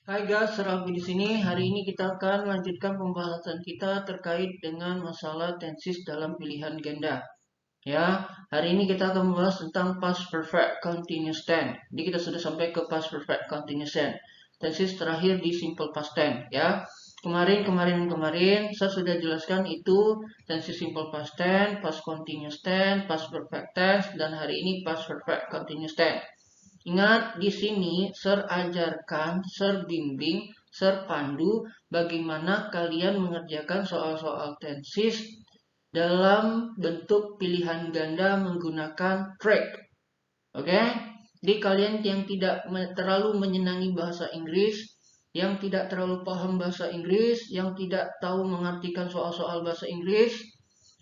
Hai guys, Rafi di sini. Hari ini kita akan melanjutkan pembahasan kita terkait dengan masalah tenses dalam pilihan ganda. Ya, hari ini kita akan membahas tentang past perfect continuous tense. Jadi kita sudah sampai ke past perfect continuous tense. Tenses terakhir di simple past tense. Ya, kemarin saya sudah jelaskan itu tenses simple past tense, past continuous tense, past perfect tense, dan hari ini past perfect continuous tense. Ingat, di sini Sir ajarkan, Sir bimbing, Sir pandu bagaimana kalian mengerjakan soal-soal tenses dalam bentuk pilihan ganda menggunakan track. Oke? Jadi kalian yang tidak terlalu menyenangi bahasa Inggris, yang tidak terlalu paham bahasa Inggris, yang tidak tahu mengartikan soal-soal bahasa Inggris,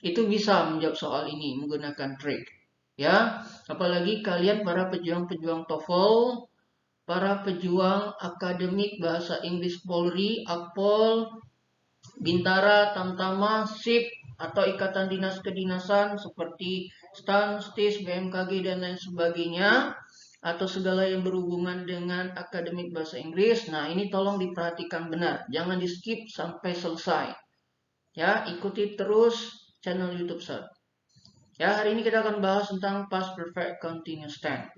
itu bisa menjawab soal ini menggunakan track. Ya, apalagi kalian para pejuang-pejuang TOEFL, para pejuang akademik bahasa Inggris Polri, Akpol, Bintara, Tamtama, SIP, atau ikatan dinas kedinasan seperti STAN, STIS, BMKG, dan lain sebagainya, atau segala yang berhubungan dengan akademik bahasa Inggris. Nah, ini tolong diperhatikan benar, jangan di skip sampai selesai. Ya, ikuti terus channel YouTube saya. Ya, hari ini kita akan bahas tentang past perfect continuous tense.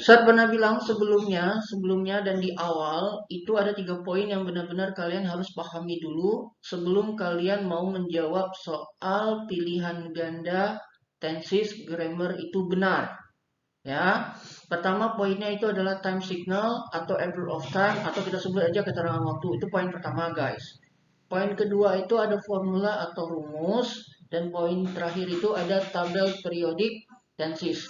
Saya pernah bilang sebelumnya dan di awal itu ada 3 poin yang benar-benar kalian harus pahami dulu sebelum kalian mau menjawab soal pilihan ganda tenses grammar itu benar. Ya, pertama poinnya itu adalah time signal atau error of time atau kita sebut aja keterangan waktu. Itu poin pertama, guys. Poin kedua itu ada formula atau rumus dan poin terakhir itu ada tabel periodik tenses.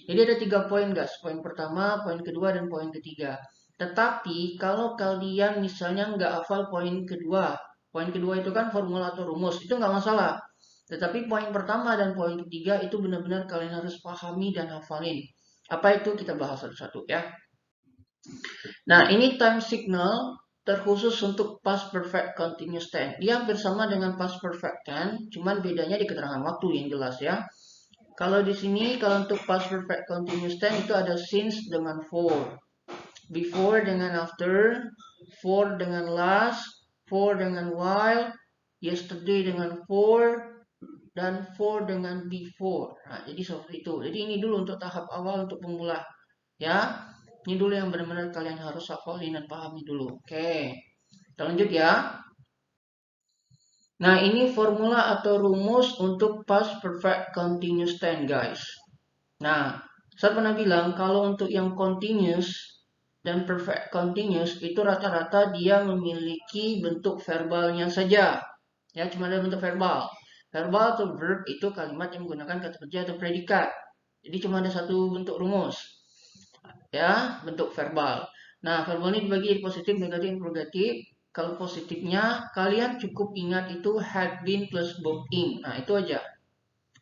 Jadi ada 3 poin, guys. Poin pertama, poin kedua, dan poin ketiga. Tetapi kalau kalian misalnya nggak hafal poin kedua itu kan formula atau rumus, itu nggak masalah. Tetapi poin pertama dan poin ketiga itu benar-benar kalian harus pahami dan hafalin. Apa itu kita bahas satu-satu ya. Nah, ini time signal terkhusus untuk past perfect continuous tense. Dia hampir sama dengan past perfect tense, cuman bedanya di keterangan waktu yang jelas ya. Kalau di sini, kalau untuk past perfect continuous tense itu ada since dengan for, before dengan after, for dengan last, for dengan while, yesterday dengan for, dan for dengan before. Nah, jadi seperti itu. Jadi ini dulu untuk tahap awal untuk pemula. Ya, ini dulu yang benar-benar kalian harus hafalin dan pahami dulu. Oke, kita lanjut ya. Nah, ini formula atau rumus untuk past perfect continuous tense, guys. Nah, saya pernah bilang kalau untuk yang continuous dan perfect continuous itu rata-rata dia memiliki bentuk verbalnya saja. Ya, cuma ada bentuk verbal. Verbal atau verb itu kalimat yang menggunakan kata kerja atau predikat. Jadi cuma ada satu bentuk rumus. Ya, bentuk verbal. Nah, verbal ini dibagi jadi positif, negatif, interrogatif. Kalau positifnya, kalian cukup ingat itu had been plus verb in. Nah, itu aja.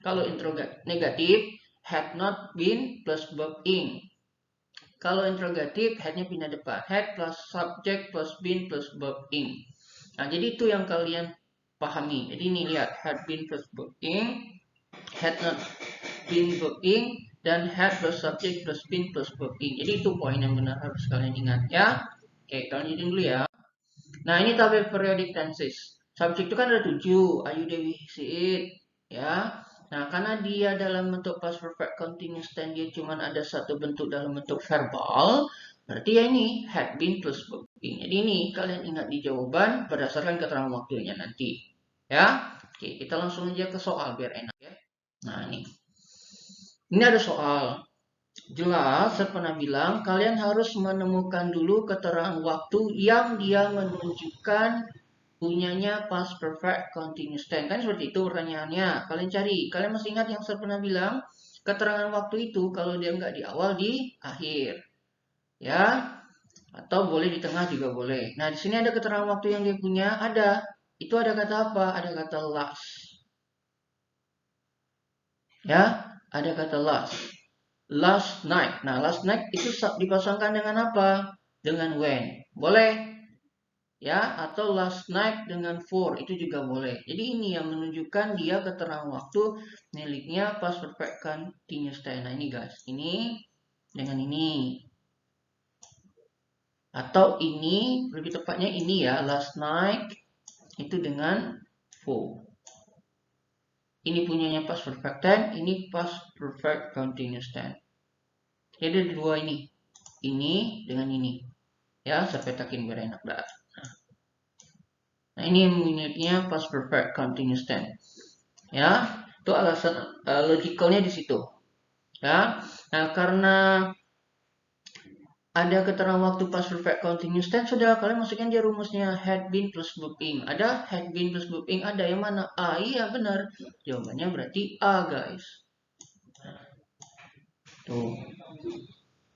Kalau negatif, had not been plus verb in. Kalau interrogatif, had-nya pindah depan. Had plus subject plus been plus verb in. Nah, jadi itu yang kalian pahami. Jadi ini lihat, had been plus verb in, had not been verb in, dan had plus subject plus been plus verb in. Jadi itu poin yang benar harus kalian ingat ya. Oke, kita lanjutin dulu ya. Nah, ini tabel periodic tenses. Subjek itu kan ada 7. Ayu Dewi see it. Ya. Nah, karena dia dalam bentuk past perfect continuous tense dia cuma ada satu bentuk dalam bentuk verbal, berarti ya ini had been plus verb in. Jadi ini kalian ingat di jawaban berdasarkan keterangan waktunya nanti. Ya. Oke, kita langsung aja ke soal biar enak ya. Nah, ini. Ini ada soal. Jelas, saya pernah bilang, kalian harus menemukan dulu keterangan waktu yang dia menunjukkan punyanya past perfect continuous tense. Kan seperti itu pertanyaannya. Kalian cari. Kalian masih ingat yang saya pernah bilang? Keterangan waktu itu kalau dia nggak di awal, di akhir. Ya, atau boleh di tengah juga boleh. Nah, di sini ada keterangan waktu yang dia punya. Ada. Itu ada kata apa? Ada kata last. Ya, ada kata last. Last night. Nah, last night itu dipasangkan dengan apa? Dengan when. Boleh. Ya, atau last night dengan for. Itu juga boleh. Jadi ini yang menunjukkan dia keterangan waktu miliknya past perfect continuous tense. Nah, ini guys. Ini dengan ini. Atau ini, lebih tepatnya ini ya, last night itu dengan for. Ini punyanya past perfect tense, ini past perfect continuous tense. Jadi ada dua ini dengan ini. Ya, sampai takin berenak dah. Nah, ini yang unitnya past perfect continuous tense. Ya, itu alasan logicalnya di situ. Ya, nah karena ada keterangan waktu past perfect continuous tense, sudah kalian masukkan dia rumusnya had been plus verb ing. Ada had been plus verb ing, ada yang mana? A, iya benar. Jawabannya berarti A, guys. Tuh.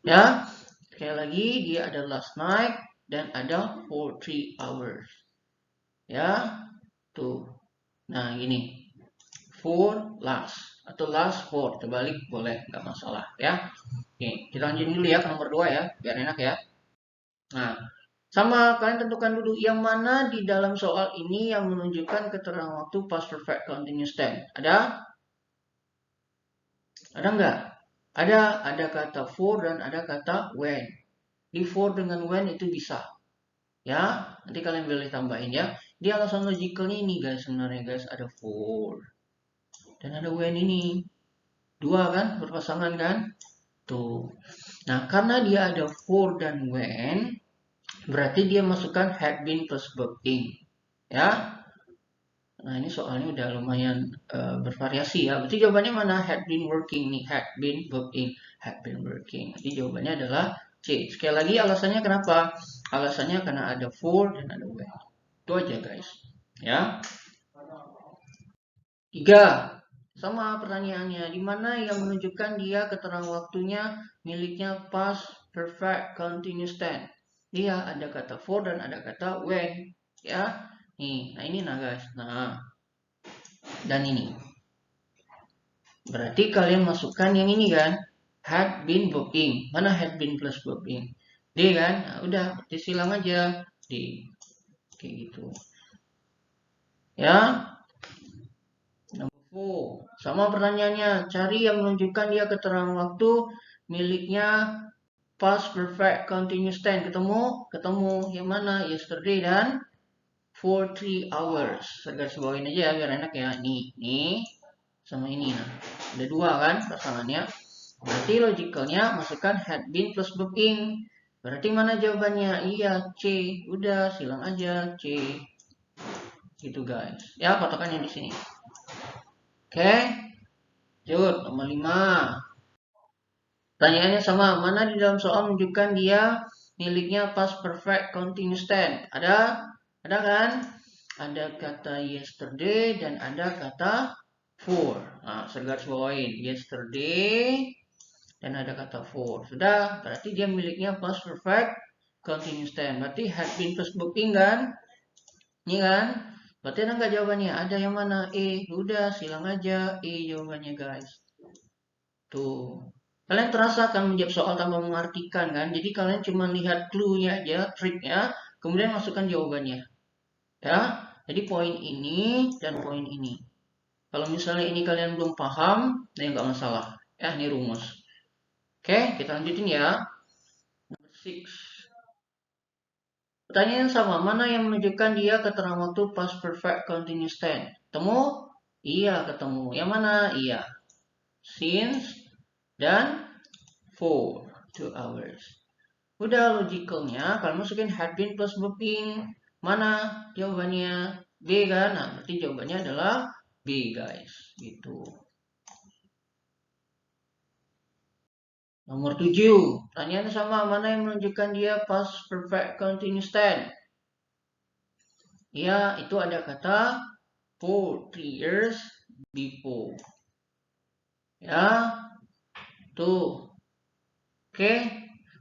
Ya, sekali lagi dia ada last night dan ada for 3 hours. Ya, tuh. Nah, gini. For last atau last for, terbalik boleh, nggak masalah ya. Oke, kita lanjut dulu ya ke nomor 2 ya, biar enak ya. Nah, sama kalian tentukan dulu yang mana di dalam soal ini yang menunjukkan keterangan waktu past perfect continuous tense. Ada? Ada nggak? Ada kata for dan ada kata when. Di for dengan when itu bisa. Ya, nanti kalian boleh tambahin ya. Di alasan logicalnya ini guys, sebenarnya guys ada for dan ada when ini. Dua kan, berpasangan kan? Tuh. Nah, karena dia ada for dan when, berarti dia masukkan had been plus verb ing. Ya. Nah, ini soalnya udah lumayan bervariasi ya. Berarti jawabannya mana? Had been working nih. Had been working. Had been working. Jadi jawabannya adalah C. Sekali lagi alasannya kenapa? Alasannya karena ada for dan ada when. Itu aja guys. Ya. 3. Sama pertanyaannya. Di mana yang menunjukkan dia keterangan waktunya miliknya past perfect continuous tense. Dia ada kata for dan ada kata when. Ya. Nih, nah ini nah guys. Nah, dan ini. Berarti kalian masukkan yang ini kan. Had been booking. Mana had been plus booking? D kan? Nah, udah, berarti silang aja. D. Kayak gitu. Ya. Nomor 4. Sama pertanyaannya. Cari yang menunjukkan dia keterangan waktu miliknya past perfect continuous tense. Ketemu? Ketemu. Yang mana? Yesterday dan for 3 hours. Saya garis bawain aja ya biar enak ya. Nih sama ini. Nah, ada dua kan pasangannya. Berarti logicalnya masukkan had been plus booking. Berarti mana jawabannya? Iya, C. Udah, silang aja C. Gitu guys. Ya, patokannya di sini. Oke. Lanjut, nomor 5. Pertanyaannya sama. Mana di dalam soal menunjukkan dia miliknya past perfect continuous tense? Ada? Ada kan? Ada kata yesterday dan ada kata for. Nah, saya garis bawain. Yesterday dan ada kata for. Sudah, berarti dia miliknya past perfect continuous tense. Berarti had been plus booking kan? Ini kan? Berarti ada nggak jawabannya? Ada yang mana? E. Udah, silang aja E jawabannya guys. Tuh. Kalian terasa akan menjawab soal tanpa mengartikan kan? Jadi kalian cuma lihat clue-nya aja, triknya, kemudian masukkan jawabannya. Ya. Jadi poin ini dan poin ini. Kalau misalnya ini kalian belum paham, ya nggak masalah. Ya, ini rumus. Oke, kita lanjutin ya. Number 6. Pertanyaan sama, mana yang menunjukkan dia keterangan waktu past perfect continuous tense? Ketemu? Iya, ketemu. Yang mana? Iya. Since dan for 2 hours. Udah logicalnya, kalau masukin had been plus booking, mana jawabannya? B kan? Nah, berarti jawabannya adalah B guys. Gitu. Nomor 7. Pertanyaan sama, mana yang menunjukkan dia past perfect continuous tense? Ya, itu ada kata for 3 years before. Ya, tuh. Oke,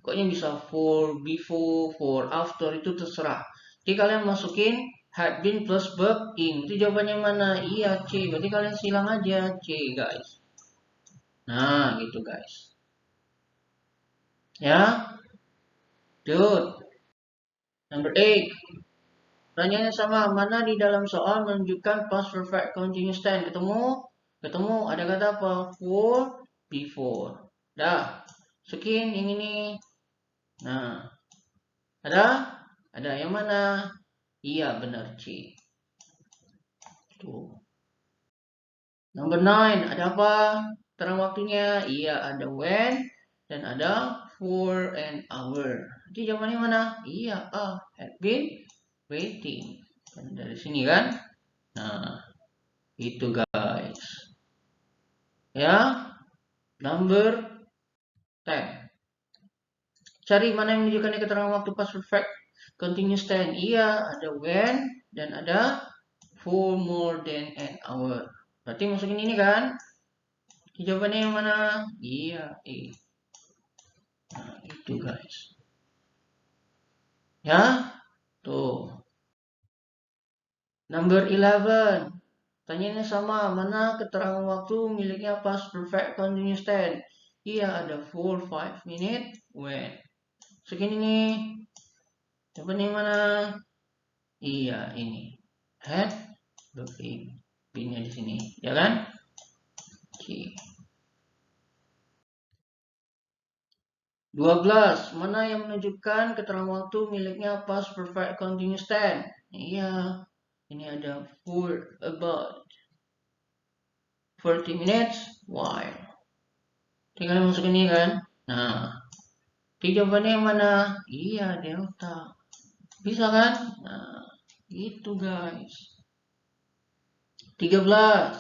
pokoknya bisa for before, for after, itu terserah. Jadi kalian masukin had been plus verb ing. Itu jawabannya mana? Iya, C. Berarti kalian silang aja C, guys. Nah, gitu guys. Ya, good. Number 8. Pertanyaannya sama, mana di dalam soal menunjukkan past perfect continuous tense? Ketemu? Ketemu, ada kata apa? For, before. Dah, sekian yang ini. Nah, Ada? Ada yang mana? Iya, benar C. Tuh. Number 9, ada apa? Terang waktunya? Iya, ada when dan ada for an hour. Jadi jawabannya mana? Iya, had been waiting. Dan dari sini kan? Nah, itu guys. Ya, number 10. Cari mana yang menunjukkan keterangan waktu past perfect continuous tense. Iya, ada when dan ada for more than an hour. Berarti masukin ini kan? Jawabannya yang mana? Iya, E. Nah, itu guys. Ya, tuh. Number 11. Tanyanya sama, mana keterangan waktu miliknya past perfect continuous tense? Iya, ada for 5 minute when. Segini nih. Jawabannya yang mana? Iya, ini. Had been. Binnya di sini, ya kan? Oke. 12. Mana yang menunjukkan keterangan waktu miliknya past perfect continuous tense? Iya, ini ada for about 40 minutes while. Tinggal masuk ini kan. Nah, di jawabannya yang mana? Iya, delta. Bisa kan? Nah, itu guys. 13.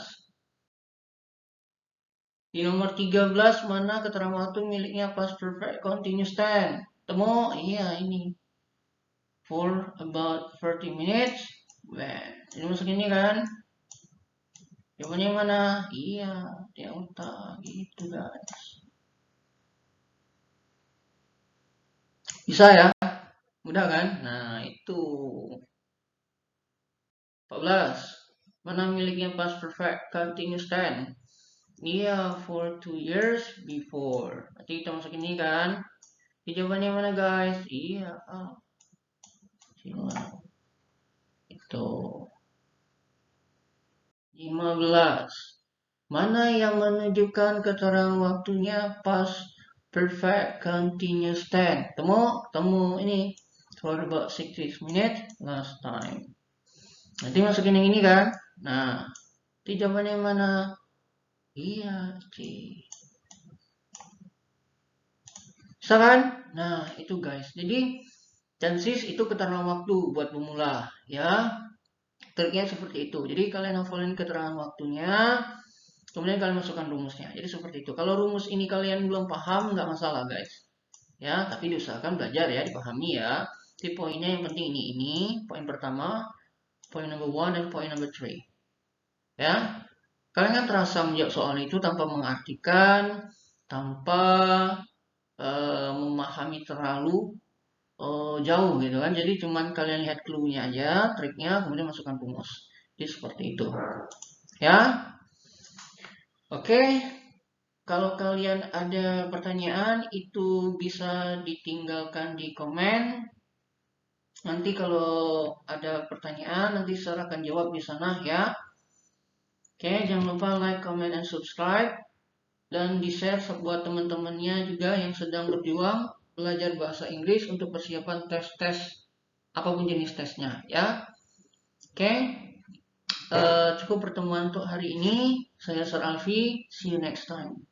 Di nomor 13 mana keterangan waktu miliknya past perfect continuous tense? Temu? Iya, ini. For about 30 minutes when. Ini masuk ini kan? Jawabannya yang mana? Iya, delta. Gitu guys. Bisa ya? Mudah kan? Nah, itu. 14. Mana miliknya past perfect continuous tense? Iya, for 2 years before. Berarti kita masuk ini kan? Jawabannya mana guys? Iya, itu. 15. Mana yang menunjukkan keterangan waktunya past perfect continuous tense? Temu ini. For about 60 minutes last time. Nanti masukin yang ini kan? Nah, itu jawabannya mana? Iya, C. Bisa kan? Nah, itu guys. Jadi, chances itu keterangan waktu buat pemula. Ya, triknya seperti itu. Jadi, kalian hafalin keterangan waktunya. Kemudian kalian masukkan rumusnya. Jadi, seperti itu. Kalau rumus ini kalian belum paham, nggak masalah guys. Ya, tapi diusahakan belajar ya, dipahami ya. Jadi, poinnya yang penting ini. Poin pertama, poin number 1 dan poin number 3. Ya, kalian kan terasa menjawab soal itu tanpa mengartikan, tanpa memahami terlalu jauh gitu kan. Jadi cuman kalian lihat clue-nya aja, triknya, kemudian masukkan rumus. Jadi seperti itu. Ya. Oke. Kalau kalian ada pertanyaan itu bisa ditinggalkan di komen. Nanti kalau ada pertanyaan nanti saya akan jawab di sana ya. Oke, jangan lupa like, comment, dan subscribe. Dan di-share buat teman-temannya juga yang sedang berjuang belajar bahasa Inggris untuk persiapan tes-tes apapun jenis tesnya ya. Oke, cukup pertemuan untuk hari ini. Saya Sir Alfi, see you next time.